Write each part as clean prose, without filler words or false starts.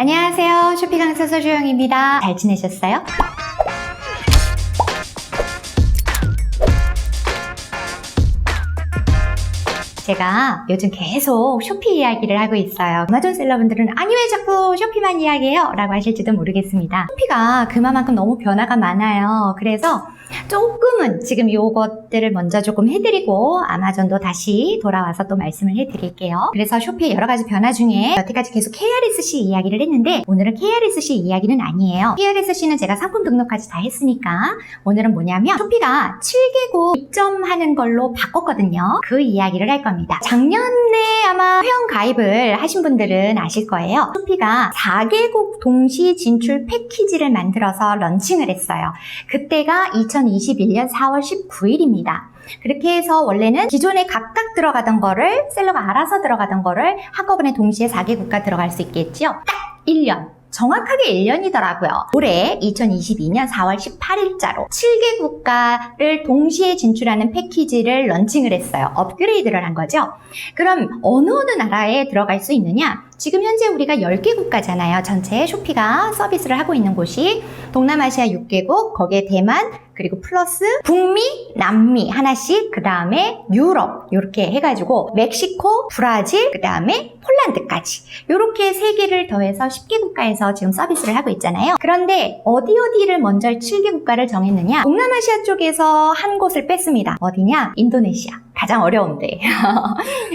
안녕하세요. 쇼핑 강사 서주영입니다. 잘 지내셨어요? 제가 요즘 계속 쇼피 이야기를 하고 있어요. 아마존 셀러분들은 아니 왜 자꾸 쇼피만 이야기해요? 라고 하실지도 모르겠습니다. 쇼피가 그만큼 너무 변화가 많아요. 그래서 조금은 지금 요것들을 먼저 조금 해드리고 아마존도 다시 돌아와서 또 말씀을 해드릴게요. 그래서 쇼피의 여러 가지 변화 중에 여태까지 계속 KRSC 이야기를 했는데 오늘은 KRSC 이야기는 아니에요. KRSC는 제가 상품 등록까지 다 했으니까 오늘은 뭐냐면 쇼피가 7개국 입점하는 걸로 바꿨거든요. 그 이야기를 할 겁니다. 작년에 아마 회원 가입을 하신 분들은 아실 거예요. 쇼피가 4개국 동시 진출 패키지를 만들어서 런칭을 했어요. 그때가 2021년 4월 19일입니다. 그렇게 해서 원래는 기존에 각각 들어가던 거를 셀러가 알아서 들어가던 거를 한꺼번에 동시에 4개국가 들어갈 수 있겠죠? 딱 1년. 정확하게 1년이더라고요. 올해 2022년 4월 18일자로 7개 국가를 동시에 진출하는 패키지를 런칭을 했어요. 업그레이드를 한 거죠. 그럼 어느 나라에 들어갈 수 있느냐? 지금 현재 우리가 10개 국가잖아요. 전체 쇼피가 서비스를 하고 있는 곳이 동남아시아 6개국, 거기에 대만, 그리고 플러스 북미, 남미 하나씩, 그 다음에 유럽 이렇게 해가지고 멕시코, 브라질, 그 다음에 폴란드까지 이렇게 3개를 더해서 10개 국가에서 지금 서비스를 하고 있잖아요. 그런데 어디를 먼저 7개 국가를 정했느냐? 동남아시아 쪽에서 한 곳을 뺐습니다. 어디냐? 인도네시아. 가장 어려운데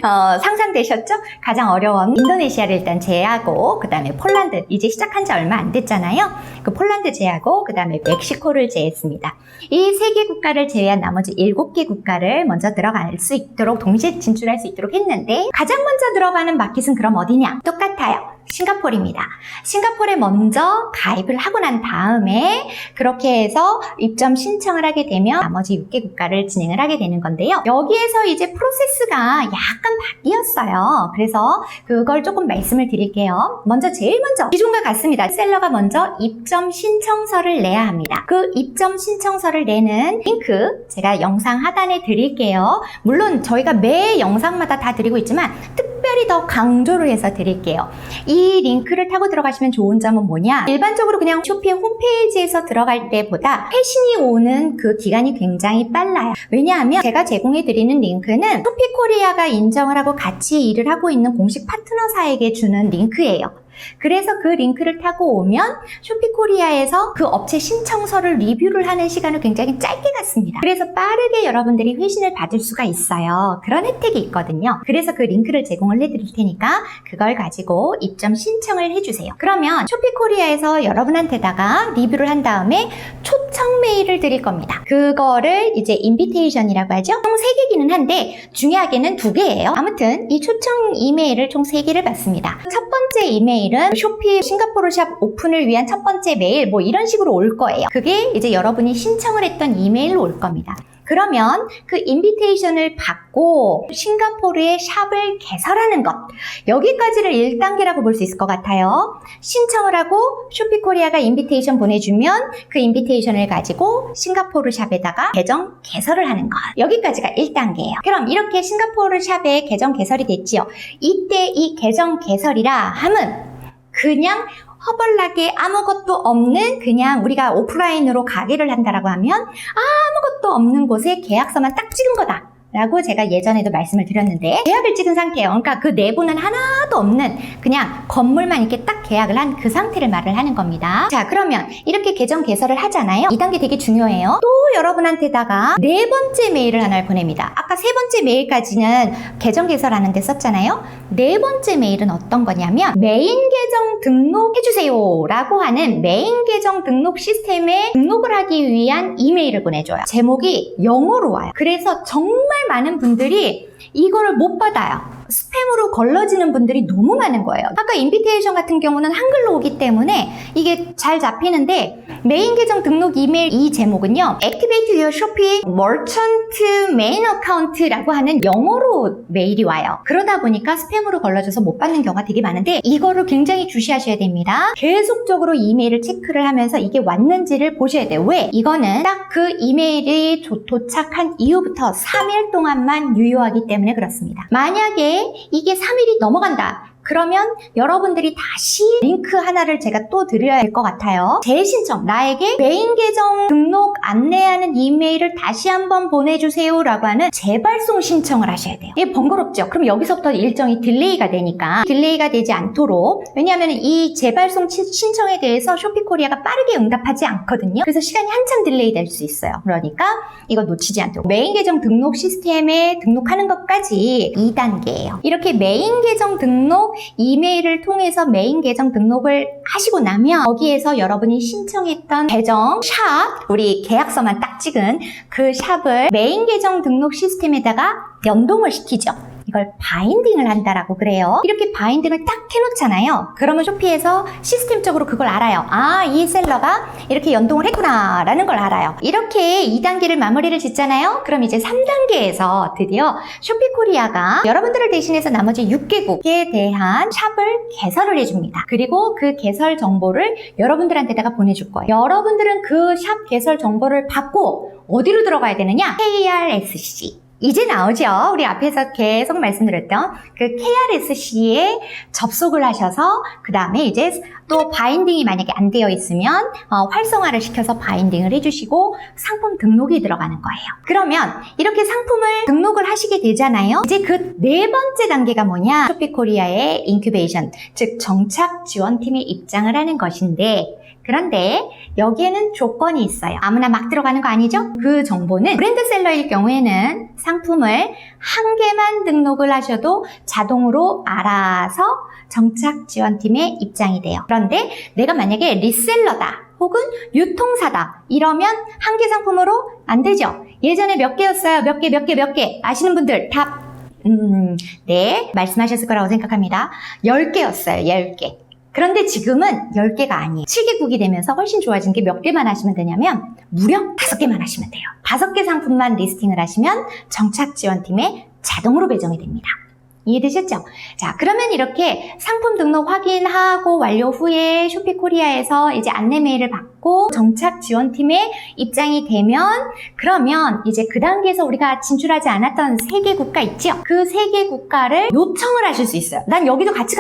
상상되셨죠? 가장 어려운 인도네시아를 일단 제외하고 그 다음에 폴란드 이제 시작한 지 얼마 안 됐잖아요. 그 폴란드 제외하고 그 다음에 멕시코를 제외했습니다. 이 3개 국가를 제외한 나머지 7개 국가를 먼저 들어갈 수 있도록 동시에 진출할 수 있도록 했는데 가장 먼저 들어가는 마켓은 그럼 어디냐? 똑같아요. 싱가포르입니다. 싱가포르에 먼저 가입을 하고 난 다음에 그렇게 해서 입점 신청을 하게 되면 나머지 6개 국가를 진행을 하게 되는 건데요. 여기에서 이제 프로세스가 약간 바뀌었어요. 그래서 그걸 조금 말씀을 드릴게요. 제일 먼저 기존과 같습니다. 셀러가 먼저 입점 신청서를 내야 합니다. 그 입점 신청서를 내는 링크 제가 영상 하단에 드릴게요. 물론 저희가 매 영상마다 다 드리고 있지만 특별히 더 강조를 해서 드릴게요. 이 링크를 타고 들어가시면 좋은 점은 뭐냐? 일반적으로 그냥 쇼피 홈페이지에서 들어갈 때보다 회신이 오는 그 기간이 굉장히 빨라요. 왜냐하면 제가 제공해드리는 링크는 쇼피 코리아가 인정을 하고 같이 일을 하고 있는 공식 파트너사에게 주는 링크예요. 그래서 그 링크를 타고 오면 쇼피코리아에서 그 업체 신청서를 리뷰를 하는 시간을 굉장히 짧게 갖습니다. 그래서 빠르게 여러분들이 회신을 받을 수가 있어요. 그런 혜택이 있거든요. 그래서 그 링크를 제공을 해드릴 테니까 그걸 가지고 입점 신청을 해주세요. 그러면 쇼피코리아에서 여러분한테다가 리뷰를 한 다음에 초청 메일을 드릴 겁니다. 그거를 이제 인비테이션이라고 하죠. 총 3개기는 한데 중요하게는 2개예요. 아무튼 이 초청 이메일을 총 3개를 받습니다. 첫 번째 이메일은 쇼피 싱가포르 샵 오픈을 위한 첫 번째 메일 뭐 이런 식으로 올 거예요. 그게 이제 여러분이 신청을 했던 이메일로 올 겁니다. 그러면 그 인비테이션을 받고 싱가포르의 샵을 개설하는 것 여기까지를 1단계라고 볼 수 있을 것 같아요. 신청을 하고 쇼피코리아가 인비테이션 보내주면 그 인비테이션을 가지고 싱가포르 샵에다가 계정 개설을 하는 것 여기까지가 1단계예요. 그럼 이렇게 싱가포르 샵에 계정 개설이 됐지요. 이때 이 계정 개설이라 함은 그냥 허벌나게 아무것도 없는 그냥 우리가 오프라인으로 가게를 한다라고 하면 아무것도 없는 곳에 계약서만 딱 찍은 거다. 라고 제가 예전에도 말씀을 드렸는데 계약을 찍은 상태예요. 그러니까 그 내부는 하나도 없는 그냥 건물만 이렇게 딱 계약을 한 그 상태를 말을 하는 겁니다. 자, 그러면 이렇게 계정 개설을 하잖아요. 2단계 되게 중요해요. 또 여러분한테다가 4번째 메일을 하나를 보냅니다. 아까 3번째 메일까지는 계정 개설하는 데 썼잖아요. 4번째 메일은 어떤 거냐면 메인 계정 등록해주세요 라고 하는 메인 계정 등록 시스템에 등록을 하기 위한 이메일을 보내줘요. 제목이 영어로 와요. 그래서 정말 많은 분들이 이거를 못 받아요. 스팸으로 걸러지는 분들이 너무 많은 거예요. 아까 인비테이션 같은 경우는 한글로 오기 때문에 이게 잘 잡히는데 메인 계정 등록 이메일 이 제목은요. Activate your Shopee Merchant Main Account라고 하는 영어로 메일이 와요. 그러다 보니까 스팸으로 걸러져서 못 받는 경우가 되게 많은데 이거를 굉장히 주시하셔야 됩니다. 계속적으로 이메일을 체크를 하면서 이게 왔는지를 보셔야 돼요. 왜? 이거는 딱 그 이메일이 도착한 이후부터 3일 동안만 유효하기 때문에 그렇습니다. 만약에 이게 3일이 넘어간다. 그러면 여러분들이 다시 링크 하나를 제가 또 드려야 될 것 같아요. 재신청, 나에게 메인 계정 등록 안내하는 이메일을 다시 한번 보내주세요 라고 하는 재발송 신청을 하셔야 돼요. 이게 번거롭죠? 그럼 여기서부터 일정이 딜레이가 되니까 딜레이가 되지 않도록, 왜냐하면 이 재발송 신청에 대해서 쇼피코리아가 빠르게 응답하지 않거든요. 그래서 시간이 한참 딜레이 될 수 있어요. 그러니까 이거 놓치지 않도록 메인 계정 등록 시스템에 등록하는 것까지 2단계예요. 이렇게 메인 계정 등록 이메일을 통해서 메인 계정 등록을 하시고 나면 거기에서 여러분이 신청했던 계정 샵, 우리 계약서만 딱 찍은 그 샵을 메인 계정 등록 시스템에다가 연동을 시키죠. 이걸 바인딩을 한다라고 그래요. 이렇게 바인딩을 딱 해놓잖아요. 그러면 쇼피에서 시스템적으로 그걸 알아요. 아, 이 셀러가 이렇게 연동을 했구나 라는 걸 알아요. 이렇게 2단계를 마무리를 짓잖아요. 그럼 이제 3단계에서 드디어 쇼피코리아가 여러분들을 대신해서 나머지 6개국에 대한 샵을 개설을 해줍니다. 그리고 그 개설 정보를 여러분들한테다가 보내줄 거예요. 여러분들은 그 샵 개설 정보를 받고 어디로 들어가야 되느냐? KRSC. 이제 나오죠. 우리 앞에서 계속 말씀드렸던 그 KRSC에 접속을 하셔서 그 다음에 이제 또 바인딩이 만약에 안 되어 있으면 활성화를 시켜서 바인딩을 해주시고 상품 등록이 들어가는 거예요. 그러면 이렇게 상품을 등록을 하시게 되잖아요. 이제 그 네 번째 단계가 뭐냐? 쇼피코리아의 인큐베이션, 즉 정착 지원팀에 입장을 하는 것인데, 그런데 여기에는 조건이 있어요. 아무나 막 들어가는 거 아니죠? 그 정보는 브랜드셀러일 경우에는 상품을 한 개만 등록을 하셔도 자동으로 알아서 정착 지원팀에 입장이 돼요. 그런데 내가 만약에 리셀러다 혹은 유통사다 이러면 한 개 상품으로 안 되죠. 예전에 몇 개였어요? 몇 개 아시는 분들 답 네, 말씀하셨을 거라고 생각합니다. 10개였어요. 10개. 그런데 지금은 10개가 아니에요. 7개국이 되면서 훨씬 좋아진 게 몇 개만 하시면 되냐면 무려 5개만 하시면 돼요. 5개 상품만 리스팅을 하시면 정착 지원팀에 자동으로 배정이 됩니다. 이해되셨죠? 자, 그러면 이렇게 상품 등록 확인하고 완료 후에 쇼피코리아에서 이제 안내 메일을 받고 정착 지원팀에 입장이 되면, 그러면 이제 그 단계에서 우리가 진출하지 않았던 3개 국가 있죠? 그 3개 국가를 요청을 하실 수 있어요. 난 여기도 같이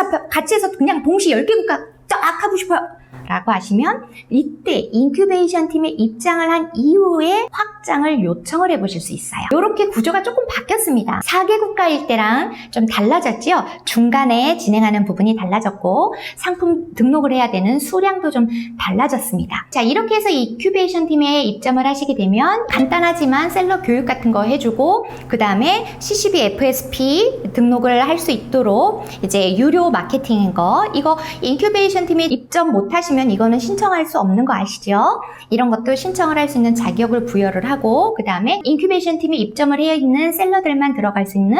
해서 그냥 동시에 10개 국가 쫙 하고 싶어요. 라고 하시면 이때 인큐베이션 팀에 입장을 한 이후에 확장을 요청을 해보실 수 있어요. 이렇게 구조가 조금 바뀌었습니다. 4개 국가일 때랑 좀 달라졌죠? 중간에 진행하는 부분이 달라졌고 상품 등록을 해야 되는 수량도 좀 달라졌습니다. 자, 이렇게 해서 인큐베이션 팀에 입점을 하시게 되면 간단하지만 셀러 교육 같은 거 해주고 그 다음에 CCB FSP 등록을 할 수 있도록 이제 유료 마케팅인 거, 이거 인큐베이션 팀에 입점 못하시면 이거는 신청할 수 없는 거 아시죠? 이런 것도 신청을 할 수 있는 자격을 부여를 하고 그 다음에 인큐베이션 팀에 입점을 해 있는 셀러들만 들어갈 수 있는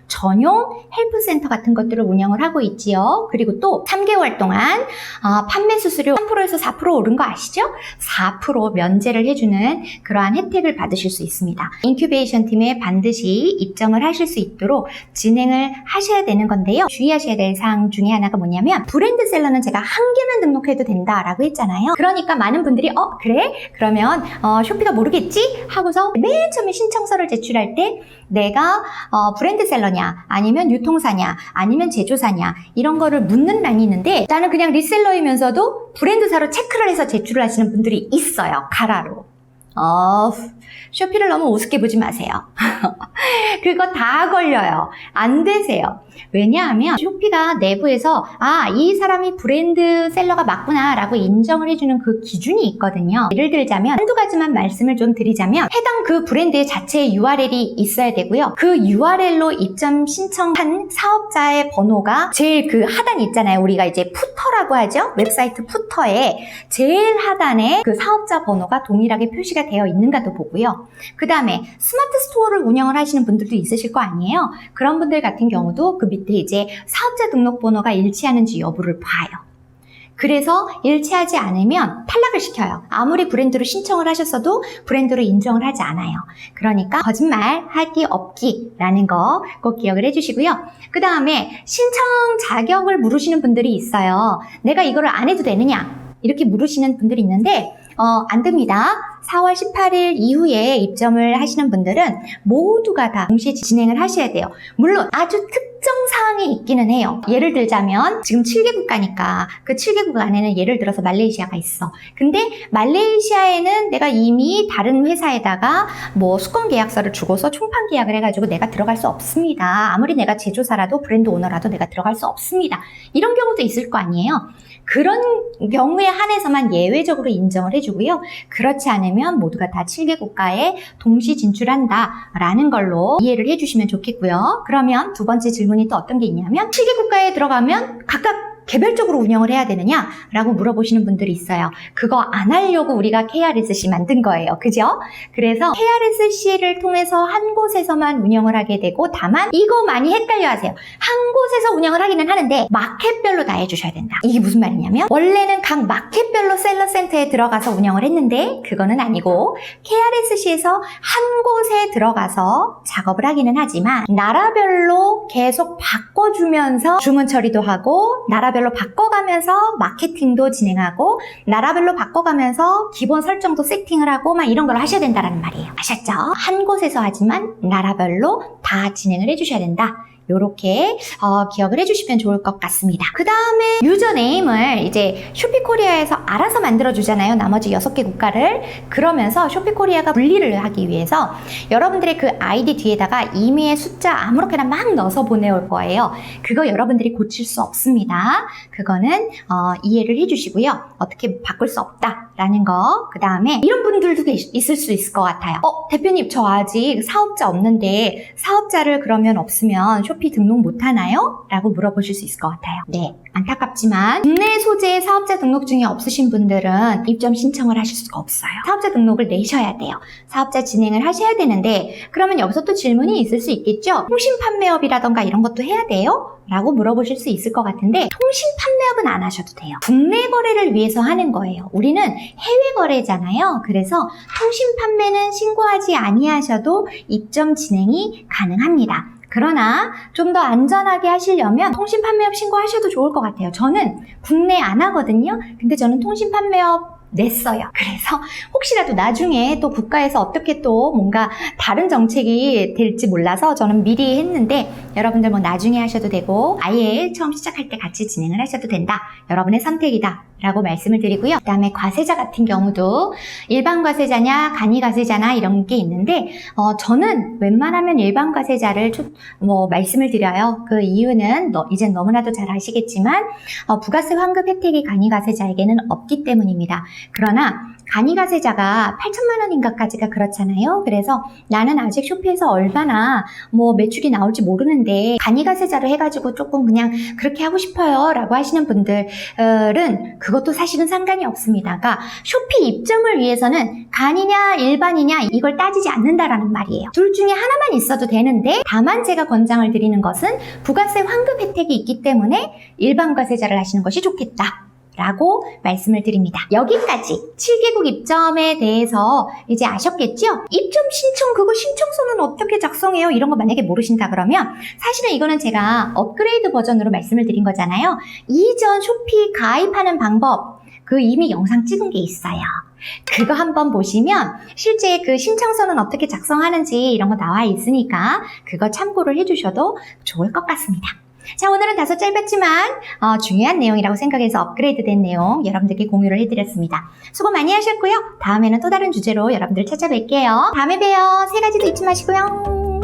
전용 헬프센터 같은 것들을 운영을 하고 있지요. 그리고 또 3개월 동안 판매 수수료 3%에서 4% 오른 거 아시죠? 4% 면제를 해주는 그러한 혜택을 받으실 수 있습니다. 인큐베이션 팀에 반드시 입점을 하실 수 있도록 진행을 하셔야 되는 건데요. 주의하셔야 될 사항 중에 하나가 뭐냐면 브랜드 셀러는 제가 한 개만 등록해도 된다라고 했잖아요. 그러니까 많은 분들이 그래? 그러면 쇼피가 모르겠지? 하고서 맨 처음에 신청서를 제출할 때 내가 브랜드셀러냐 아니면 유통사냐 아니면 제조사냐 이런 거를 묻는 란이 있는데 나는 그냥 리셀러이면서도 브랜드사로 체크를 해서 제출을 하시는 분들이 있어요. 가라로. 쇼피를 너무 우습게 보지 마세요. 그거 다 걸려요. 안 되세요. 왜냐하면 쇼피가 내부에서 이 사람이 브랜드 셀러가 맞구나 라고 인정을 해주는 그 기준이 있거든요. 예를 들자면 한두 가지만 말씀을 좀 드리자면 해당 그 브랜드의 자체의 URL이 있어야 되고요. 그 URL로 입점 신청한 사업자의 번호가 제일 그 하단 있잖아요. 우리가 이제 푸터라고 하죠. 웹사이트 푸터에 제일 하단에 그 사업자 번호가 동일하게 표시가 되어 있는가도 보고요. 그 다음에 스마트 스토어를 운영을 하시는 분들도 있으실 거 아니에요. 그런 분들 같은 경우도 그 밑에 이제 사업자 등록번호가 일치하는지 여부를 봐요. 그래서 일치하지 않으면 탈락을 시켜요. 아무리 브랜드로 신청을 하셨어도 브랜드로 인정을 하지 않아요. 그러니까 거짓말 할 게 없기라는 거 꼭 기억을 해주시고요. 그 다음에 신청 자격을 물으시는 분들이 있어요. 내가 이거를 안 해도 되느냐? 이렇게 물으시는 분들이 있는데 안 됩니다. 4월 18일 이후에 입점을 하시는 분들은 모두가 다 동시에 진행을 하셔야 돼요. 물론 아주 특정 사항이 있기는 해요. 예를 들자면 지금 7개 국가니까 그 7개 국가 안에는 예를 들어서 말레이시아가 있어. 근데 말레이시아에는 내가 이미 다른 회사에다가 뭐 수권 계약서를 주고서 총판 계약을 해가지고 내가 들어갈 수 없습니다. 아무리 내가 제조사라도 브랜드 오너라도 내가 들어갈 수 없습니다. 이런 경우도 있을 거 아니에요. 그런 경우에 한해서만 예외적으로 인정을 해주고요. 그렇지 않으면 모두가 다 7개 국가에 동시 진출한다라는 걸로 이해를 해주시면 좋겠고요. 그러면 두 번째 질문이 또 어떤 게 있냐면 7개 국가에 들어가면 각각 개별적으로 운영을 해야 되느냐라고 물어보시는 분들이 있어요. 그거 안 하려고 우리가 KRSC 만든 거예요. 그죠? 그래서 KRSC를 통해서 한 곳에서만 운영을 하게 되고 다만 이거 많이 헷갈려 하세요. 한 곳에서 운영을 하기는 하는데 마켓별로 다 해주셔야 된다. 이게 무슨 말이냐면 원래는 각 마켓별로 셀러 센터에 들어가서 운영을 했는데 그거는 아니고 KRSC에서 한 곳에 들어가서 작업을 하기는 하지만 나라별로 계속 바꿔주면서 주문 처리도 하고 나라별로 바꿔가면서 마케팅도 진행하고 나라별로 바꿔가면서 기본 설정도 세팅을 하고 막 이런 걸 하셔야 된다는 말이에요. 아셨죠? 한 곳에서 하지만 나라별로 다 진행을 해주셔야 된다. 요렇게 기억을 해주시면 좋을 것 같습니다. 그 다음에 유저네임을 이제 쇼피코리아에서 알아서 만들어주잖아요. 나머지 6개 국가를. 그러면서 쇼피코리아가 분리를 하기 위해서 여러분들의 그 아이디 뒤에다가 이메일 숫자 아무렇게나 막 넣어서 보내올 거예요. 그거 여러분들이 고칠 수 없습니다. 그거는 이해를 해주시고요. 어떻게 바꿀 수 없다라는 거. 그 다음에 이런 분들도 있을 수 있을 것 같아요. 대표님 저 아직 사업자 없는데 사업자를 그러면 없으면 쇼피 등록 못하나요? 라고 물어보실 수 있을 것 같아요. 네, 안타깝지만 국내 소재의 사업자 등록증이 없으신 분들은 입점 신청을 하실 수가 없어요. 사업자 등록을 내셔야 돼요. 사업자 진행을 하셔야 되는데 그러면 여기서 또 질문이 있을 수 있겠죠? 통신 판매업이라던가 이런 것도 해야 돼요? 라고 물어보실 수 있을 것 같은데 통신 판매업은 안 하셔도 돼요. 국내 거래를 위해서 하는 거예요. 우리는 해외 거래잖아요. 그래서 통신 판매는 신고하지 아니하셔도 입점 진행이 가능합니다. 그러나 좀 더 안전하게 하시려면 통신 판매업 신고하셔도 좋을 것 같아요. 저는 국내 안 하거든요. 근데 저는 통신 판매업 냈어요. 그래서 혹시라도 나중에 또 국가에서 어떻게 또 뭔가 다른 정책이 될지 몰라서 저는 미리 했는데 여러분들 뭐 나중에 하셔도 되고 아예 처음 시작할 때 같이 진행을 하셔도 된다. 여러분의 선택이다. 라고 말씀을 드리고요. 그 다음에 과세자 같은 경우도 일반 과세자냐 간이 과세자나 이런 게 있는데 저는 웬만하면 일반 과세자를 말씀을 드려요. 그 이유는 이젠 너무나도 잘 아시겠지만 부가세 환급 혜택이 간이 과세자에게는 없기 때문입니다. 그러나 간이 과세자가 8천만 원인가까지가 그렇잖아요. 그래서 나는 아직 쇼피에서 얼마나 매출이 나올지 모르는데 간이 과세자로 해가지고 조금 그냥 그렇게 하고 싶어요 라고 하시는 분들은 그것도 사실은 상관이 없습니다. 그러니까 쇼피 입점을 위해서는 간이냐 일반이냐 이걸 따지지 않는다라는 말이에요. 둘 중에 하나만 있어도 되는데 다만 제가 권장을 드리는 것은 부가세 환급 혜택이 있기 때문에 일반 과세자를 하시는 것이 좋겠다. 라고 말씀을 드립니다. 여기까지 7개국 입점에 대해서 이제 아셨겠죠? 입점 신청 그거 신청서는 어떻게 작성해요? 이런 거 만약에 모르신다 그러면 사실은 이거는 제가 업그레이드 버전으로 말씀을 드린 거잖아요. 이전 쇼피 가입하는 방법 그 이미 영상 찍은 게 있어요. 그거 한번 보시면 실제 그 신청서는 어떻게 작성하는지 이런 거 나와 있으니까 그거 참고를 해주셔도 좋을 것 같습니다. 자, 오늘은 다소 짧았지만 중요한 내용이라고 생각해서 업그레이드된 내용 여러분들께 공유를 해드렸습니다. 수고 많이 하셨고요. 다음에는 또 다른 주제로 여러분들 찾아뵐게요. 다음에 봬요. 3가지도 잊지 마시고요.